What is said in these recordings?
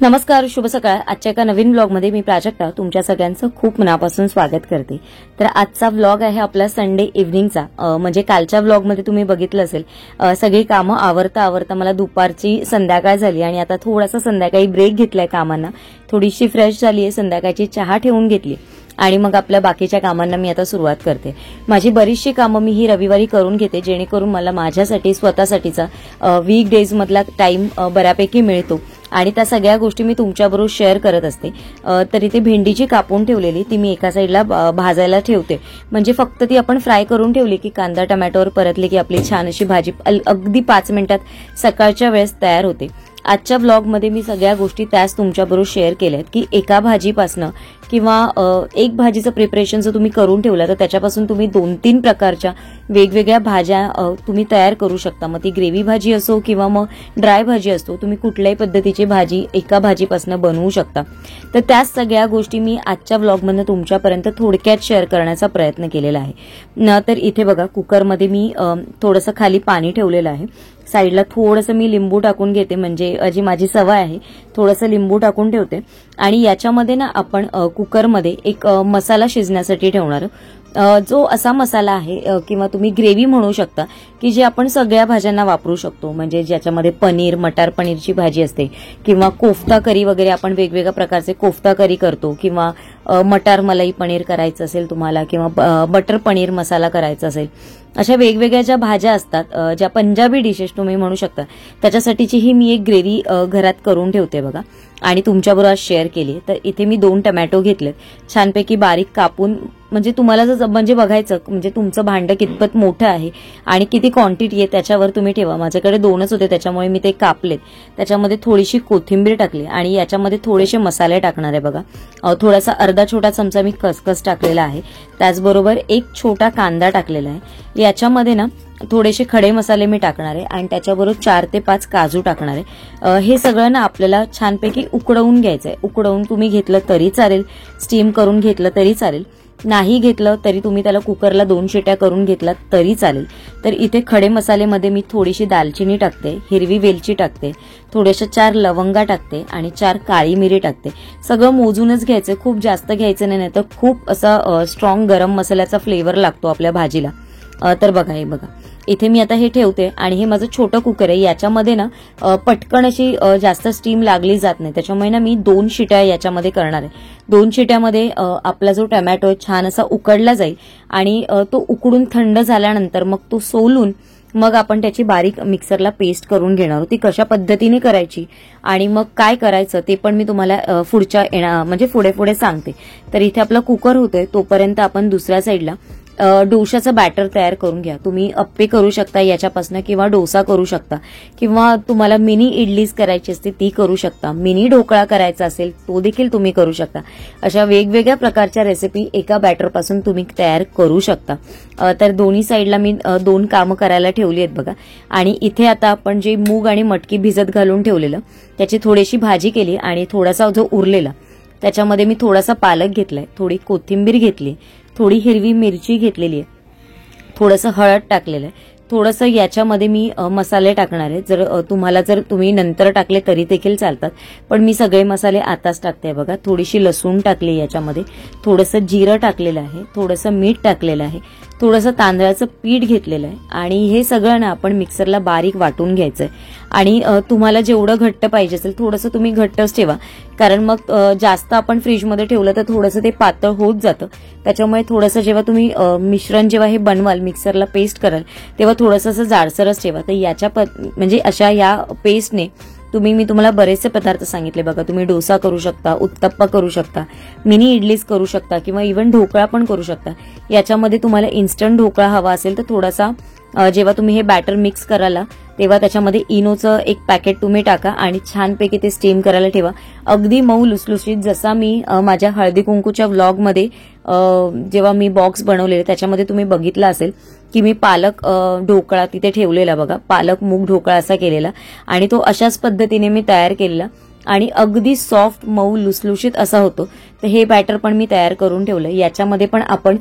नमस्कार, शुभ सकाळ। आजच्या एका नवीन व्लॉगमध्ये मी प्राजक्ता तुमच्या सगळ्यांचं खूप मनापासून स्वागत करते। तर आजचा व्लॉग आहे आपला संडे इव्हनिंगचा। म्हणजे कालच्या व्लॉगमध्ये तुम्ही बघितलं असेल सगळी कामं आवरता आवरता मला दुपारची संध्याकाळ झाली आणि आता थोडासा संध्याकाळी ब्रेक घेतलाय कामांना, थोडीशी फ्रेश झाली आहे, संध्याकाळची चहा ठेवून घेतली आणि मग आपल्या बाकीच्या कामांना मी आता सुरुवात करते। माझी बरीचशी कामं मी ही रविवारी करून घेते जेणेकरून मला माझ्यासाठी स्वतःसाठीचा वीक डेज मधला टाइम बऱ्यापैकी मिळतो आणि त्या सगळ्या गोष्टी मी तुमच्याबरोबर शेअर करत असते। तर इथे भेंडीची कापून ठेवलेली ती मी एका साईडला भाजायला ठेवते, म्हणजे फक्त ती आपण फ्राय करून ठेवली की कांदा टोमॅटोवर परतले की आपली छान अशी भाजी अगदी 5 मिनिटात सकाळच्या वेळेस तयार होते। आजच्या व्लॉगमध्ये मी सगळ्या गोष्टी त्याच तुमच्याबरोबर शेअर केल्यात की एका भाजीपासनं किंवा एक भाजीचं प्रिपरेशन जर तुम्ही करून ठेवलं तर त्याच्यापासून तुम्ही 2-3 प्रकारच्या वेगवेगळ्या भाज्या तुम्ही तयार करू शकता। मग ती ग्रेव्ही भाजी असो किंवा मग ड्राय भाजी असो, तुम्ही कुठल्याही पद्धतीची भाजी एका भाजीपासून बनवू शकता। तर त्याच सगळ्या गोष्टी मी आजच्या व्लॉगमधून तुमच्यापर्यंत थोडक्यात शेअर करण्याचा प्रयत्न केलेला आहे। तर इथे बघा कुकरमध्ये मी थोडंसं खाली पाणी ठेवलेलं आहे, साईडला थोडंसं मी लिंबू टाकून घेते, म्हणजे जी माझी सवय आहे थोडंसं लिंबू टाकून ठेवते आणि याच्यामध्ये ना आपण कुकरमध्ये एक मसाला शिजण्यासाठी ठेवणार। जो असा मसाला आहे किंवा तुम्ही ग्रेव्ही म्हणू शकता की जे आपण सगळ्या भाज्यांना वापरू शकतो, म्हणजे ज्याच्यामध्ये पनीर मटार पनीरची भाजी असते किंवा कोफ्ता करी वगैरे आपण वेगवेगळ्या प्रकारचे कोफ्ता करी करतो किंवा मटार मलाई पनीर करायचं असेल तुम्हाला किंवा बटर पनीर मसाला करायचा असेल, अशा वेगवेगळ्या ज्या भाज्या असतात ज्या पंजाबी डिशेस तुम्ही म्हणू शकता त्याच्यासाठीची ही मी एक ग्रेव्ही घरात करून ठेवते बघा आणि तुमच्याबरोबर शेअर केली। तर इथे मी 2 टोमॅटो घेतलेत छानपैकी बारीक कापून, म्हणजे तुम्हाला जर म्हणजे बघायचं म्हणजे तुमचं भांडं कितपत मोठं आहे आणि किती क्वांटिटी आहे त्याच्यावर तुम्ही ठेवा। माझ्याकडे 2च होते त्याच्यामुळे मी ते कापलेत, त्याच्यामध्ये थोडीशी कोथिंबीर टाकली आणि याच्यामध्ये थोडेसे मसाले टाकणार आहे बघा। थोडासा अर्धा छोटा चमचा मी खसखस टाकलेला आहे, त्याचबरोबर एक छोटा कांदा टाकलेला आहे। याच्यामध्ये ना थोडेसे खडे मसाले मी टाकणार आहे आणि त्याच्याबरोबर 4 ते 5 काजू टाकणार आहे। हे सगळं ना आपल्याला छानपैकी उकडवून घ्यायचंय। उकडवून तुम्ही घेतलं तरी चालेल, स्टीम करून घेतलं तरी चालेल, नाही घेतलं तरी तुम्ही त्याला कुकरला 2 शिट्या करून घेतलात तरी चालेल। तर इथे खडे मसालेमध्ये मी थोडीशी दालचिनी टाकते, हिरवी वेलची टाकते, थोडेशा 4 लवंगा टाकते आणि 4 काळी मिरी टाकते। सगळं मोजूनच घ्यायचं, खूप जास्त घ्यायचं नाही तर खूप असा स्ट्रॉंग गरम मसाल्याचा फ्लेवर लागतो आपल्या भाजीला। तर बघा हे बघा इथे मी आता हे ठेवते आणि हे माझं छोटं कुकर आहे, याच्यामध्ये ना पटकन अशी जास्त स्टीम लागली जात नाही, त्याच्यामुळे ना मी 2 शिट्या याच्यामध्ये करणार आहे। 2 शिट्यामध्ये आपला जो टोमॅटो छान असा उकडला जाईल आणि तो उकडून थंड झाल्यानंतर मग तो सोलून मग आपण त्याची बारीक मिक्सरला पेस्ट करून घेणार आहोत। ती कशा पद्धतीने करायची आणि मग काय करायचं ते पण मी तुम्हाला पुढच्या म्हणजे पुढे सांगते। तर इथे आपला कुकर होतोय तोपर्यंत आपण दुसऱ्या साईडला डोशाचं बॅटर तयार करून घ्या। तुम्ही अप्पे करू शकता याच्यापासून किंवा डोसा करू शकता किंवा तुम्हाला मिनी इडलीज करायची असते ती करू शकता, मिनी ढोकळा करायचा असेल तो देखील तुम्ही करू शकता। अशा वेगवेगळ्या प्रकारच्या रेसिपी एका बॅटरपासून तुम्ही तयार करू शकता। तर दोन्ही साईडला मी 2 कामं करायला ठेवली आहेत बघा आणि इथे आता आपण जे मूग आणि मटकी भिजत घालून ठेवलेलं त्याची थोडीशी भाजी केली आणि थोडासा जो उरलेला त्याच्यामध्ये मी थोडासा पालक घेतलाय, थोडी कोथिंबीर घेतली, थोडी हिरवी मिरची घेतलेली आहे, थोडंसं हळद टाकलेलं आहे, थोडंसं याच्यामध्ये मी मसाले टाकणार आहे। जर तुम्ही नंतर टाकले तरी देखील चालतात, पण मी सगळे मसाले आताच टाकते बघा। थोडीशी लसूण टाकली याच्यामध्ये, थोडंसं जिरं टाकलेलं आहे, थोडंसं मीठ टाकलेलं आहे, थोडंसं तांदळाचं पीठ घेतलेलं आहे आणि हे सगळं ना आपण मिक्सरला बारीक वाटून घ्यायचंय। आणि तुम्हाला जेवढं घट्ट पाहिजे असेल थोडंसं तुम्ही घट्टच ठेवा, कारण मग जास्त आपण फ्रीजमध्ये ठेवलं तर थोडंसं ते पातळ होत जातं, त्याच्यामुळे थोडंसं जेव्हा तुम्ही मिश्रण जेव्हा हे बनवाल मिक्सरला पेस्ट कराल तेव्हा थोडंसं असं जाडसरच ठेवा। तर याच्या म्हणजे अशा या पेस्टने मी तुम्हाला बरेचसे पदार्थ सांगितले बघा। तुम्ही डोसा करू शकता, उत्तप्पा करू शकता, मिनी इडलीज करू शकता किंवा इव्हन ढोकळा पण करू शकता। याच्यामध्ये तुम्हाला इन्स्टंट ढोकळा हवा असेल तर थोडासा जेव्हा तुम्ही हे बॅटर मिक्स कराल तेव्हा त्याच्यामध्ये इनोचं एक पॅकेट तुम्ही टाका आणि छानपैकी ते स्टीम करायला ठेवा, अगदी मऊ लुसलुशीत। जसा मी माझ्या हळदी कुंकूच्या व्लॉगमध्ये जेव्हा मी बॉक्स बनवलेले त्याच्यामध्ये तुम्ही बघितलं असेल की मी पालक ढोकळा तिथे ठेवलेला बघा, पालक मूग ढोकळा असा केलेला आणि तो अशाच पद्धतीने मी तयार केलेला आणि अगदी सॉफ्ट मऊ लुसलुशीत असा होतो। तर हे बॅटर पण मी तयार करून ठेवलं। याच्यामध्ये पण आपण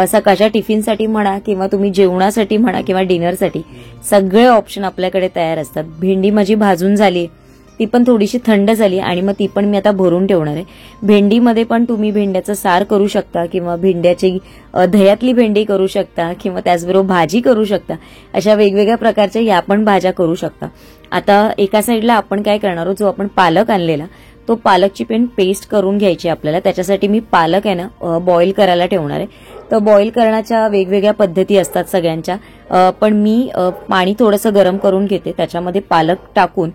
सकाळच्या टिफिनसाठी म्हणा किंवा तुम्ही जेवणासाठी म्हणा किंवा डिनरसाठी सगळे ऑप्शन आपल्याकडे तयार असतात। भेंडी माझी भाजून झाली ती पण थोडीशी थंड झाली आणि मग ती पण मी आता भरून ठेवणार आहे. भेंडीमध्ये पण तुम्ही भेंड्याचं सार करू शकता किंवा भेंड्याची दह्यातली भेंडी करू शकता किंवा त्याचबरोबर भाजी करू शकता. अशा वेगवेगळ्या प्रकारच्या या पण भाज्या करू शकता. आता एका साईडला आपण काय करणार आहोत, जो आपण पालक आणलेला तो पालकची पण पेस्ट करून घ्यायची आपल्याला. त्याच्यासाठी मी पालक आहे ना बॉईल करायला ठेवणार आहे. तर बॉईल करण्याच्या वेगवेगळ्या पद्धती असतात सगळ्यांच्या, पण मी पाणी थोडंसं गरम करून घेते, त्याच्यामध्ये पालक टाकून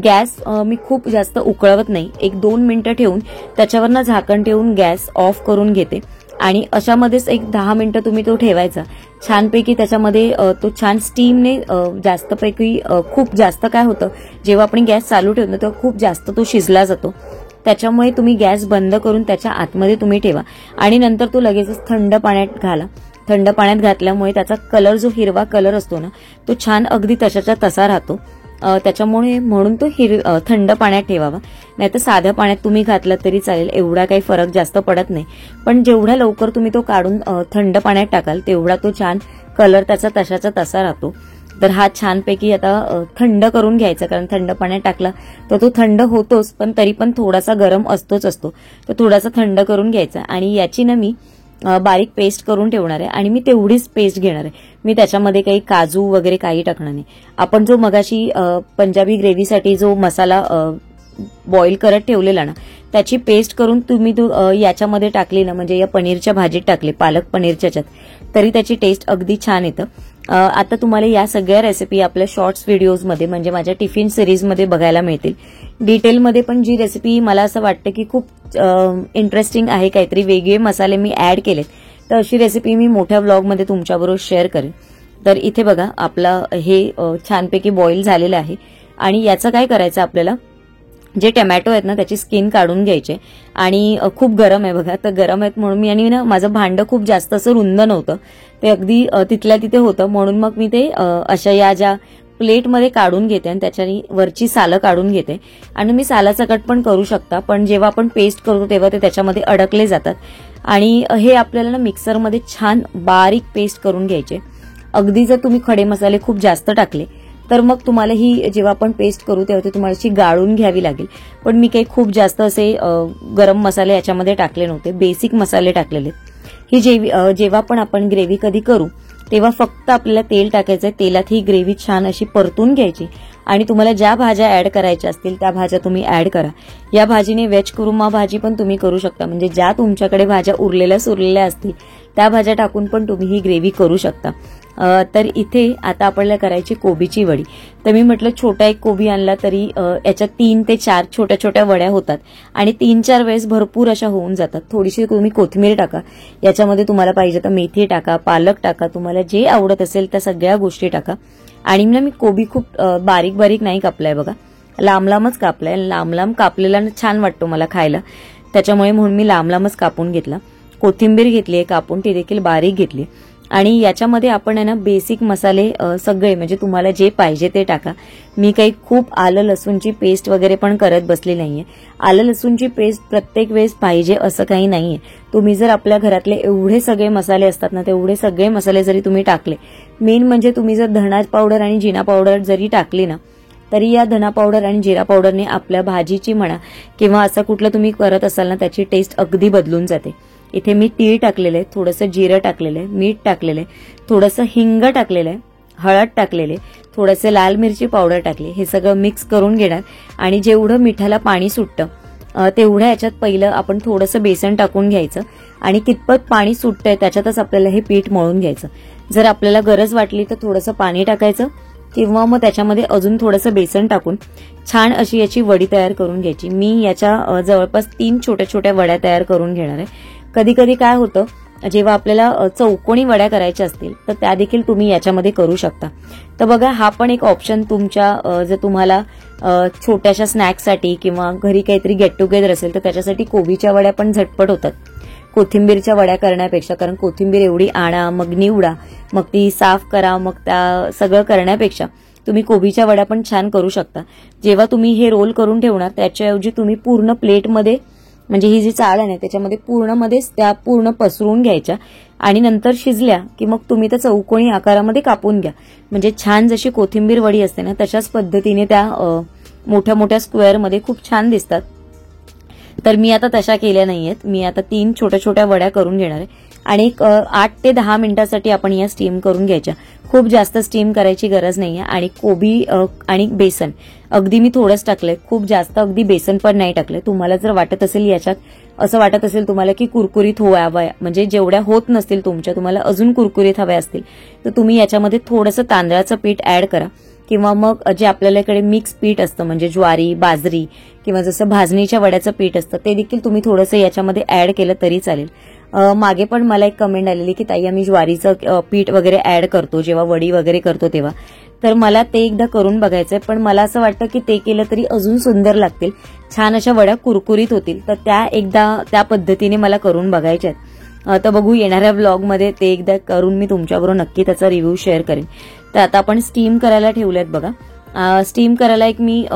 गॅस मी खूप जास्त उकळवत नाही, 1-2 मिनिटं ठेवून त्याच्यावरनं झाकण ठेवून गॅस ऑफ करून घेते आणि अशामध्येच 10 मिनिटं तुम्ही तो ठेवायचा. छानपैकी त्याच्यामध्ये तो छान स्टीमने जास्तपैकी खूप जास्त काय होतं, जेव्हा आपण गॅस चालू ठेवतो तेव्हा खूप जास्त तो शिजला जातो. त्याच्यामुळे तुम्ही गॅस बंद करून त्याच्या आतमध्ये तुम्ही ठेवा आणि नंतर तो लगेचच थंड पाण्यात घाला. थंड पाण्यात घातल्यामुळे त्याचा कलर जो हिरवा कलर असतो ना तो छान अगदी तशाच्या तसा राहतो. त्याच्यामुळे म्हणून तो थंड पाण्यात ठेवावा. नाहीतर साध्या पाण्यात तुम्ही घातला तरी चालेल, एवढा काही फरक जास्त पडत नाही. पण जेवढ्या लवकर तुम्ही तो काढून थंड पाण्यात टाकाल तेवढा तो छान कलर त्याचा तशाचा तसा राहतो. तर हा छानपैकी आता थंड करून घ्यायचा, कारण थंड पाण्यात टाकला तर तो थंड होतोच पण तरी पण थोडासा गरम असतोच असतो. तर थोडासा थंड करून घ्यायचा आणि याची ना मी बारीक पेस्ट करून ठेवणार आहे आणि मी तेवढीच पेस्ट घेणार आहे. मी त्याच्यामध्ये काही काजू वगैरे काही टाकणार नाही. आपण जो मगाशी पंजाबी ग्रेव्हीसाठी जो मसाला बॉईल करत ठेवलेला ना त्याची पेस्ट करून तुम्ही याच्यामध्ये टाकली ना, म्हणजे या पनीरच्या भाजीत टाकली, पालक पनीरच्या याच्यात, तरी त्याची टेस्ट अगदी छान येतं. आता तुम्हाला या सगळ्या रेसिपी आपल्या शॉर्ट्स व्हिडिओजमध्ये म्हणजे माझ्या टिफिन सिरीजमध्ये बघायला मिळतील. डिटेलमध्ये पण जी रेसिपी मला असं वाटतं की खूप इंटरेस्टिंग आहे, काहीतरी वेगळे मसाले मी ऍड केलेत, तर अशी रेसिपी मी मोठ्या व्लॉगमध्ये तुमच्याबरोबर शेअर करेन. तर इथे बघा आपला हे छानपैकी बॉईल झालेलं आहे आणि याचं काय करायचं, आपल्याला जे टमॅटो आहेत ना त्याची स्किन काढून घ्यायचे आणि खूप गरम आहे बघा, तर गरम आहेत म्हणून मी आणि ना माझं भांडं खूप जास्त असं रुंद नव्हतं, ते अगदी तिथल्या तिथे होतं, म्हणून मग मी ते अशा या ज्या प्लेटमध्ये काढून घेते आणि त्याच्यानी वरची सालं काढून घेते. आणि मी सालासकट पण करू शकता, पण जेव्हा आपण पेस्ट करतो तेव्हा ते त्याच्यामध्ये अडकले जातात आणि हे आपल्याला ना मिक्सरमध्ये छान बारीक पेस्ट करून घ्यायचे. अगदी जर तुम्ही खडे मसाले खूप जास्त टाकले तर मग तुम्हाला ही जेव्हा आपण पेस्ट करू तेव्हा तुम्हाला अशी गाळून घ्यावी लागेल. पण मी काही खूप जास्त असे गरम मसाले याच्यामध्ये टाकले नव्हते, बेसिक मसाले टाकलेले. ही जेव्हा पण आपण ग्रेव्ही कधी करू तेव्हा फक्त आपल्याला तेल टाकायचंय, तेलात ही ग्रेव्ही छान अशी परतून घ्यायची आणि तुम्हाला ज्या भाज्या ऍड करायच्या असतील त्या भाज्या तुम्ही ऍड करा. या भाजीने व्हेज कुरुमा भाजी पण तुम्ही करू शकता, म्हणजे ज्या तुमच्याकडे भाज्या उरलेल्या असतील त्या भाज्या टाकून पण तुम्ही ही ग्रेव्ही करू शकता. तर इथे आता आपल्याला करायची कोबीची वडी. तर मी म्हटलं छोटा एक कोबी आणला तरी याच्यात 3 ते 4 छोट्या छोट्या वड्या होतात आणि 3-4 वेळेस भरपूर अशा होऊन जातात. थोडीशी तुम्ही कोथिंबीर टाका, याच्यामध्ये तुम्हाला पाहिजे तर मेथी टाका, पालक टाका, तुम्हाला जे आवडत असेल त्या सगळ्या गोष्टी टाका. आणि मी कोबी खूप बारीक बारीक नाही कापलाय बघा, लांब लांबच कापलाय. लांब लांब कापलेला छान वाटतो मला खायला, त्याच्यामुळे म्हणून मी लांब लांबच कापून घेतला. कोथिंबीर घेतली कापून, ती देखील बारीक घेतली. आणि याच्यामध्ये आपण आहे ना बेसिक मसाले सगळे म्हणजे तुम्हाला जे पाहिजे ते टाका. मी काही खूप आलं लसूणची पेस्ट वगैरे पण करत बसली नाहीये. आलं लसूणची पेस्ट प्रत्येक वेळेस पाहिजे असं काही नाहीये. तुम्ही जर आपल्या घरातले एवढे सगळे मसाले असतात ना तेवढे सगळे मसाले जरी तुम्ही टाकले, मेन म्हणजे तुम्ही जर धणा पावडर आणि जिरा पावडर जरी टाकली ना तरी या धना पावडर आणि जिरा पावडरने आपल्या भाजीची म्हणा किंवा असं कुठलं तुम्ही करत असाल ना त्याची टेस्ट अगदी बदलून जाते. इथे मी तीळ टाकलेलं आहे, थोडंसं जिरं टाकलेलं आहे, मीठ टाकलेलं आहे, थोडंसं हिंग टाकलेलं आहे, हळद टाकलेले, थोडंसं लाल मिरची पावडर टाकली. हे सगळं मिक्स करून घेणार आणि जेवढं मिठाला पाणी सुटतं तेवढ्या याच्यात पहिलं आपण थोडंसं बेसन टाकून घ्यायचं आणि कितपत पाणी सुटतंय त्याच्यातच आपल्याला हे पीठ मळून घ्यायचं. जर आपल्याला गरज वाटली तर थोडंसं पाणी टाकायचं किंवा मग त्याच्यामध्ये अजून थोडंसं बेसन टाकून छान अशी याची वडी तयार करून घ्यायची. मी याच्या जवळपास 3 छोट्या छोट्या वड्या तयार करून घेणार आहे. कधी कधी काय होतं, जेव्हा आपल्याला चौकोनी वड्या करायच्या असतील तर त्या देखील तुम्ही याच्यामध्ये करू शकता. तर बघा हा पण एक ऑप्शन तुमच्या जर तुम्हाला छोट्याशा स्नॅक्ससाठी किंवा घरी काहीतरी गेट टुगेदर असेल तर त्याच्यासाठी कोबीच्या वड्या पण झटपट होतात कोथिंबीरच्या वड्या करण्यापेक्षा. कारण कोथिंबीर एवढी आणा मग निवडा मग ती साफ करा मग त्या सगळं करण्यापेक्षा तुम्ही कोबीच्या वड्या पण छान करू शकता. जेव्हा तुम्ही हे रोल करून ठेवणार त्याच्याऐवजी तुम्ही पूर्ण प्लेटमध्ये म्हणजे ही जी चाळण आहे त्याच्यामध्ये पूर्णमध्येच त्या पूर्ण पसरून घ्यायच्या आणि नंतर शिजल्या की मग तुम्ही त्या चौकोनी आकारामध्ये कापून घ्या. म्हणजे छान जशी कोथिंबीर वडी असते ना तशाच पद्धतीने त्या मोठ्या मोठ्या स्क्वेअरमध्ये खूप छान दिसतात. तर मी आता तशा केल्या नाहीयेत. मी आता 3 छोट्या छोट्या वड्या करून घेणार आहे आणि 8 ते 10 मिनिटांसाठी आपण या स्टीम करून घ्यायच्या. खूप जास्त स्टीम करायची गरज नाहीये. आणि कोबी आणि बेसन अगदी मी थोडंच टाकलंय, खूप जास्त अगदी बेसन पण नाही टाकलंय. तुम्हाला जर वाटत असेल याच्यात असं वाटत असेल तुम्हाला की कुरकुरीत हव्या, म्हणजे जेवढ्या होत नसतील तुमच्या, तुम्हाला अजून कुरकुरीत हव्या असतील तर तुम्ही याच्यामध्ये थोडंसं तांदळाचं पीठ ऍड करा, किंवा मग जे आपल्याकडे मिक्स पीठ असतं म्हणजे ज्वारी, बाजरी किंवा जसं भाजणीच्या वड्याचं पीठ असतं ते देखील तुम्ही थोडंसं याच्यामध्ये ऍड केलं तरी चालेल. मागे पण मला एक कमेंट आलेली की ताई आम्ही ज्वारीचं पीठ वगैरे ऍड करतो जेव्हा वडी वगैरे करतो तेव्हा, तर मला ते एकदा करून बघायचंय. पण मला असं वाटतं की ते केलं तरी अजून सुंदर लागतील, छान अशा वड्या कुरकुरीत होतील. तर त्या एकदा त्या पद्धतीने मला करून बघायच्या आहेत. तर बघू येणाऱ्या व्लॉगमध्ये ते एकदा करून मी तुमच्याबरोबर नक्की त्याचा रिव्ह्यू शेअर करेन. तर आता आपण स्टीम करायला ठेवलेत बघा. स्टीम करायला मी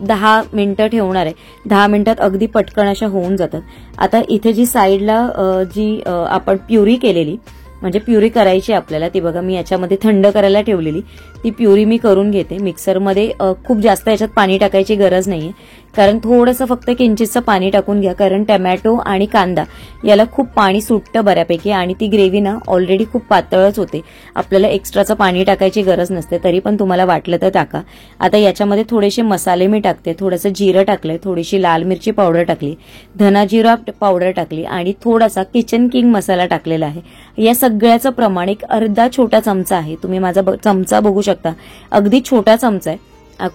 10 मिनिटं ठेवणार आहे. 10 मिनिटात अगदी पटकन अशा होऊन जातात. आता इथे जी साईडला जी आपण प्युरी केलेली म्हणजे प्युरी करायची आपल्याला ती बघा मी याच्यामध्ये थंड करायला ठेवलेली ती प्युरी मी करून घेते. मिक्सरमध्ये खूप जास्त याच्यात पाणी टाकायची गरज नाहीये, कारण थोडंसं फक्त किंचितचं पाणी टाकून घ्या, कारण टमॅटो आणि कांदा याला खूप पाणी सुटतं बऱ्यापैकी आणि ती ग्रेव्ही ना ऑलरेडी खूप पातळच होते. आपल्याला एक्स्ट्राचं पाणी टाकायची गरज नसते, तरी पण तुम्हाला वाटलं तर टाका. आता याच्यामध्ये थोडेसे मसाले मी टाकते, थोडंसं जिरं टाकलंय, थोडीशी लाल मिरची पावडर टाकली, धना जिरा पावडर टाकली आणि थोडासा किचन किंग मसाला टाकलेला आहे. या सगळ्याचं प्रमाण एक अर्धा छोटा चमचा आहे. तुम्ही माझा चमचा बघू शकता, अगदी छोटा चमचा आहे,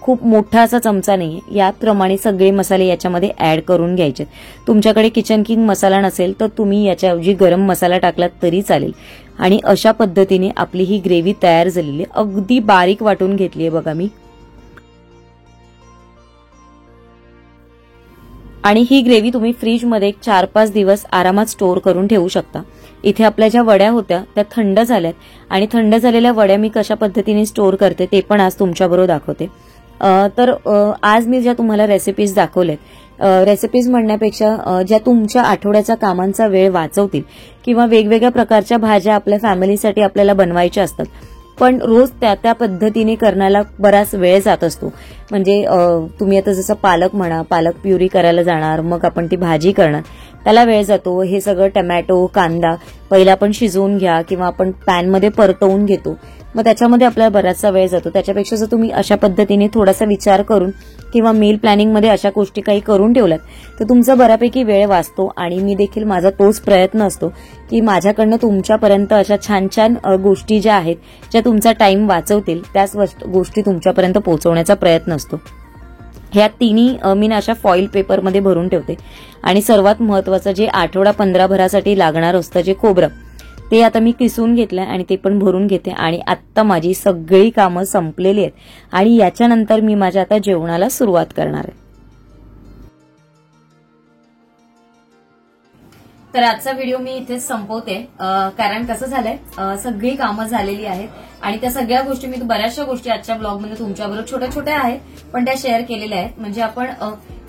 खूप मोठा असा चमचा नाहीये. याप्रमाणे सगळे मसाले याच्यामध्ये ऍड करून घ्यायचे. तुमच्याकडे किचन किंग मसाला नसेल तर तुम्ही याच्याऐवजी गरम मसाला टाकलात तरी चालेल. आणि अशा पद्धतीने आपली ही ग्रेव्ही तयार झालेली आहे. अगदी बारीक वाटून घेतली आहे बघा मी. आणि ही ग्रेव्ही तुम्ही फ्रीजमध्ये 4-5 दिवस आरामात स्टोअर करून ठेवू शकता. इथे आपल्या ज्या वड्या होत्या त्या थंड झाल्यात आणि थंड झालेल्या वड्या मी कशा पद्धतीने स्टोअर करते ते पण आज तुमच्याबरोबर दाखवते. तर आज मी ज्या तुम्हाला रेसिपीज दाखवल्यात, रेसिपीज म्हणण्यापेक्षा ज्या तुमच्या आठवड्याच्या कामांचा वेळ वाचवतील किंवा वेगवेगळ्या प्रकारच्या भाज्या आपल्या फॅमिलीसाठी आपल्याला बनवायच्या असतात, पण रोज त्या पद्धतीने करण्याला बराच वेळ जात असतो. म्हणजे तुम्ही आता जसं पालक म्हणा, पालक प्युरी करायला जाणार, मग आपण ती भाजी करणार, त्याला वेळ जातो. हे सगळं टमॅटो, कांदा पहिला आपण शिजवून घ्या किंवा आपण पॅनमध्ये परतवून घेतो, मग त्याच्यामध्ये आपल्याला बराचसा वेळ जातो. त्याच्यापेक्षा जर तुम्ही अशा पद्धतीने थोडासा विचार करून किंवा मील प्लॅनिंगमध्ये अशा गोष्टी काही करून ठेवल्यात तर तुमचा बऱ्यापैकी वेळ वाचतो. आणि मी देखील माझा तोच प्रयत्न असतो की माझ्याकडनं तुमच्यापर्यंत अशा छान छान गोष्टी ज्या आहेत ज्या तुमचा टाइम वाचवतील त्याच गोष्टी तुमच्यापर्यंत पोहोचवण्याचा प्रयत्न असतो. ह्या तिन्ही मी अशा फॉईल पेपरमध्ये भरून ठेवते. आणि सर्वात महत्वाचं जे आठवडा 15 भरासाठी लागणार असतं जे खोबरं, ते आता मी किसून घेतलंय आणि ते पण भरून घेते. आणि आत्ता माझी सगळी कामं संपलेली आहेत आणि याच्यानंतर मी माझ्या आता जेवणाला सुरुवात करणार आहे. तर आजचा व्हिडिओ मी इथेच संपवते, कारण कसं झालंय सगळी कामं झालेली आहेत आणि त्या सगळ्या गोष्टी मी बऱ्याचशा गोष्टी आजच्या ब्लॉगमध्ये तुमच्याबरोबर छोट्या छोट्या आहेत पण त्या शेअर केलेल्या आहेत. म्हणजे आपण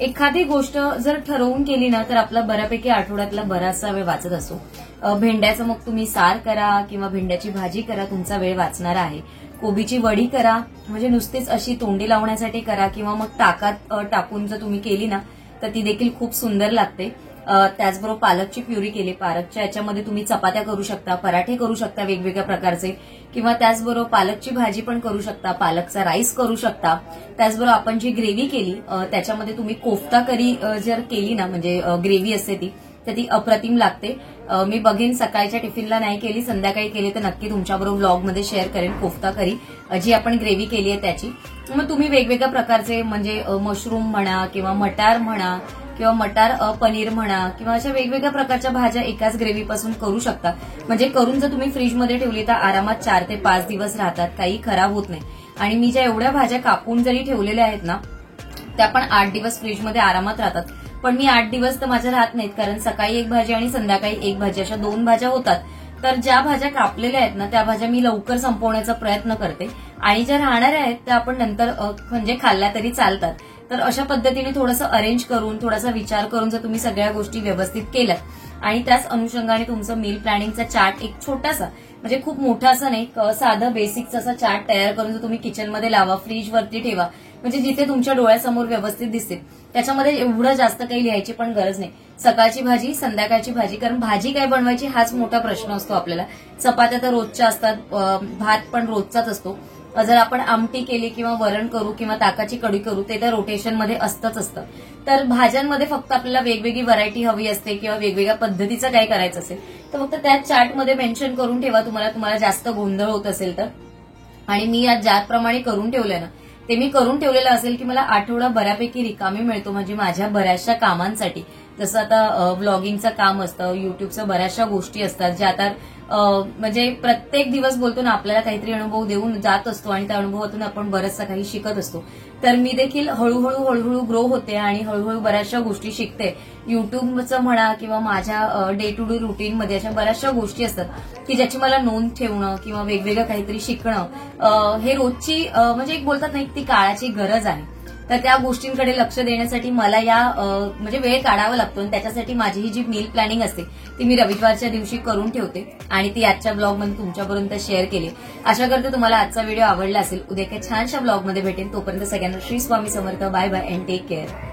एखादी गोष्ट जर ठरवून केली ना तर आपला बऱ्यापैकी आठवड्यातला बराचसा वेळ वाचत असतो. भेंड्याचं मग तुम्ही सार करा किंवा भेंड्याची भाजी करा, तुमचा वेळ वाचणार आहे. कोबीची वडी करा, म्हणजे नुसतीच अशी तोंडी लावण्यासाठी करा किंवा मग ताकात टाकून जर तुम्ही केली ना तर ती देखील खूप सुंदर लागते. त्याचबरोबर पालकची प्युरी केली, पालकच्या याच्यामध्ये तुम्ही चपात्या करू शकता, पराठे करू शकता वेगवेगळ्या प्रकारचे, किंवा त्याचबरोबर पालकची भाजी पण करू शकता, पालकचा राईस करू शकता. त्याचबरोबर आपण जी ग्रेव्ही केली त्याच्यामध्ये तुम्ही कोफ्ता करी जर केली ना, म्हणजे ग्रेव्ही असते ती, तर ती अप्रतिम लागते. मी बघेन सकाळच्या टिफिनला नाही केली, संध्याकाळी केली तर नक्की तुमच्याबरोबर व्लॉगमध्ये शेअर करेन कोफ्ता करी जी आपण ग्रेव्ही केली आहे त्याची. मग तुम्ही वेगवेगळ्या प्रकारचे म्हणजे मशरूम म्हणा किंवा मटार म्हणा किंवा मटार पनीर म्हणा किंवा अशा वेगवेगळ्या प्रकारच्या भाज्या एकाच ग्रेव्हीपासून करू शकता. म्हणजे करून जर तुम्ही फ्रीजमध्ये ठेवली तर आरामात 4 ते 5 दिवस राहतात, काही खराब होत नाही. आणि मी ज्या एवढ्या भाज्या कापून जरी ठेवलेल्या आहेत ना त्या पण 8 दिवस फ्रीजमध्ये आरामात राहतात. पण मी 8 दिवस तर माझ्या राहत नाहीत, कारण सकाळी एक भाजी आणि संध्याकाळी एक भाजी अशा 2 भाज्या होतात. तर ज्या भाज्या कापलेल्या आहेत ना त्या भाज्या मी लवकर संपवण्याचा प्रयत्न करते आणि ज्या राहणाऱ्या आहेत त्या आपण नंतर म्हणजे खाल्ल्या तरी चालतात. तर अशा पद्धतीने थोडंसं अरेंज करून, थोडासा विचार करून जर तुम्ही सगळ्या गोष्टी व्यवस्थित केल्यात आणि त्याच अनुषंगाने तुमचं मील प्लॅनिंगचा चार्ट एक छोटासा, म्हणजे खूप मोठा असं नाही, साधं बेसिकचा असा चार्ट तयार करून जर तुम्ही किचनमध्ये लावा, फ्रीजवरती ठेवा, म्हणजे जिथे तुमच्या डोळ्यासमोर व्यवस्थित दिसते त्याच्यामध्ये एवढं जास्त काही लिहायची पण गरज नाही. सकाळची भाजी, संध्याकाळची भाजी, कारण भाजी काय बनवायची हाच मोठा प्रश्न असतो आपल्याला. चपात्या तर रोजच्या असतात, भात पण रोजचाच असतो. जर आपण आमटी केली किंवा वरण करू किंवा ताकाची कढी करू ते तर रोटेशनमध्ये असतंच असतं. तर भाज्यांमध्ये फक्त आपल्याला वेगवेगळी व्हरायटी हवी असते किंवा वेगवेगळ्या पद्धतीचं काही करायचं असेल तर फक्त त्याच चार्टमध्ये मेन्शन करून ठेवा तुम्हाला जास्त गोंधळ होत असेल तर. आणि मी आज ज्याप्रमाणे करून ठेवलंय ना ते मी करून ठेवलेलं असेल की मला आठवडा बऱ्यापैकी रिकामी मिळतो म्हणजे माझ्या बऱ्याचशा कामांसाठी. जसं आता व्लॉगिंगचं काम असतं, युट्यूबचं बऱ्याचशा गोष्टी असतात ज्या आता म्हणजे प्रत्येक दिवस बोलतो ना आपल्याला काहीतरी अनुभव देऊन जात असतो आणि त्या अनुभवातून आपण बरंचसं काही शिकत असतो. तर मी देखील हळूहळू ग्रो होते आणि हळूहळू बऱ्याचशा गोष्टी शिकते. युट्यूबचं म्हणा किंवा माझ्या डे टू डे रुटीनमध्ये अशा बऱ्याचशा गोष्टी असतात की ज्याची मला नोंद ठेवणं किंवा वेगवेगळं काहीतरी शिकणं हे रोजची म्हणजे एक बोलतात ना ती काळाची गरज आहे. तर त्या गोष्टींकडे लक्ष देण्यासाठी मला या म्हणजे वेळ काढावा लागतो आणि त्याच्यासाठी माझी ही जी मील प्लॅनिंग असते ती मी रविवारच्या दिवशी करून ठेवते आणि ती आजच्या ब्लॉगमध्ये तुमच्यापर्यंत शेअर केली. आशा करते तुम्हाला आजचा व्हिडिओ आवडला असेल. उद्या एका छानशा ब्लॉगमध्ये भेटेन. तोपर्यंत सगळ्यांना Shri Swami Samarth. Bye bye and take care.